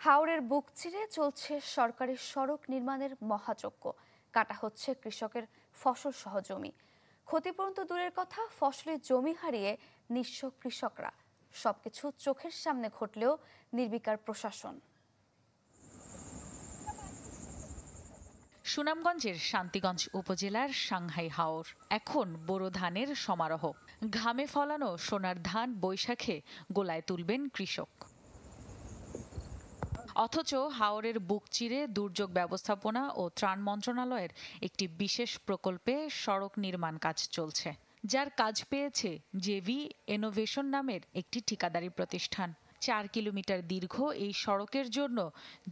হাওরের বুক চিরে চলছে সরকারি সড়ক নির্মাণের মহাযজ্ঞ। কাটা হচ্ছে কৃষকের ফসল সহ জমি। ক্ষতিপূরণ তো দূরের কথা, ফসলের জমি হারিয়ে নিঃস্ব কৃষকরা। সবকিছু চোখের সামনে ঘটলেও নির্বিকার প্রশাসন। সুনামগঞ্জের শান্তিগঞ্জ উপজেলার সাংহাই হাওর এখন বোরো ধানের সমারোহ। ঘামে ফলানো সোনার ধান বৈশাখে গোলায় তুলবেন কৃষক। অথচ হাওরের বুক চিরে দুর্যোগ ব্যবস্থাপনা ও ত্রাণ মন্ত্রণালয়ের একটি বিশেষ প্রকল্পে সড়ক নির্মাণ কাজ চলছে, যার কাজ পেয়েছে জেভি ইনোভেশন নামের একটি ঠিকাদারি প্রতিষ্ঠান। 4 কিলোমিটার দীর্ঘ এই সড়কের জন্য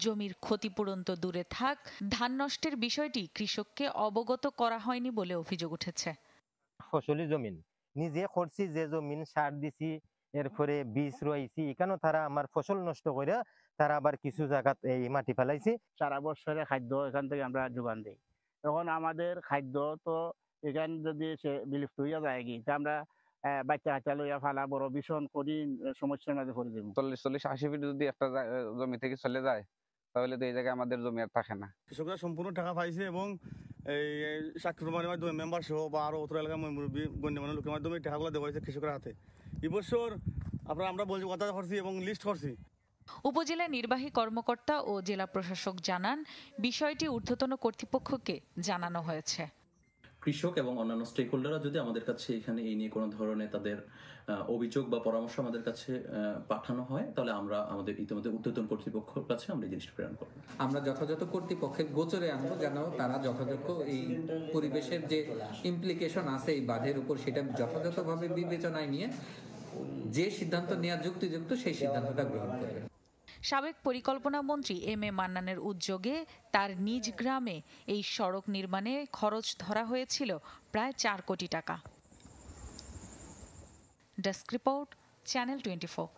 জমির ক্ষতিপূরণ তো দূরে থাক, ধান নষ্টের বিষয়টি কৃষককে অবগত করা হয়নি বলে অভিযোগ উঠেছে। ফসলি জমিন নিজে করছি, যে জমিন সার দিছি, এরপরে বীজ রয়েছি, এখানেও তারা আমার ফসল নষ্ট করে তারা আবার কিছু জায়গাত এই মাটি ফেলাইছে। সারা বছরের খাদ্য এখান থেকে আমরা যোগান দিই। এখন আমাদের খাদ্য তো এখান যদি সে বিলুপ্ত হইয়া যায় কি, আমরা বাচ্চা কাচ্চা লইয়া ফালা বড় ভীষণ কঠিন সমস্যার মাঝে পড়ে যাবো। 40-80 ফিট যদি একটা জমি থেকে চলে যায়, তাহলে তো এই জায়গায় আমাদের জমি আর থাকে না। কৃষকরা সম্পূর্ণ টাকা পাইছে এবং এই সাক্ষরমানের মাধ্যমে মেম্বার সহ বা আরো অত এলাকার মুরব্বী গণ্যমান্য লোকের মাধ্যমে টাকাগুলো দেওয়া হয়েছে কৃষকের হাতে। এবছর আমরা বলছি কথা করছি এবং লিস্ট করছি। উপজেলা নির্বাহী কর্মকর্তা ও জেলা প্রশাসক জানান, বিষয়টি ঊর্ধ্বতন কর্তৃপক্ষকে জানানো হয়েছে। কৃষক এবং অন্যান্য স্টেক হোল্ডাররা যদি আমাদের কাছে এখানে এই নিয়ে কোনো ধরনের তাদের অভিযোগ বা পরামর্শ আমাদের কাছে পাঠানো হয়, তাহলে আমরা আমাদের ইতিমধ্যে ঊর্ধ্বতন কর্তৃপক্ষের কাছে আমরা এই জিনিসটা প্রেরণ করব। আমরা যথাযথ কর্তৃপক্ষের গোচরে আনবো, যেন তারা যথাযথ এই পরিবেশের যে ইমপ্লিকেশন আছে এই বাঁধের উপর, সেটা যথাযথভাবে বিবেচনায় নিয়ে যে সিদ্ধান্ত নেওয়া যুক্তিযুক্ত সেই সিদ্ধান্তটা গ্রহণ করবে। সাবেক পরিকল্পনা মন্ত্রী এম এ মান্নানের উদ্যোগে তার নিজ গ্রামে এই সড়ক নির্মাণে খরচ ধরা হয়েছিল প্রায় 4 কোটি টাকা। Desk report, channel 24।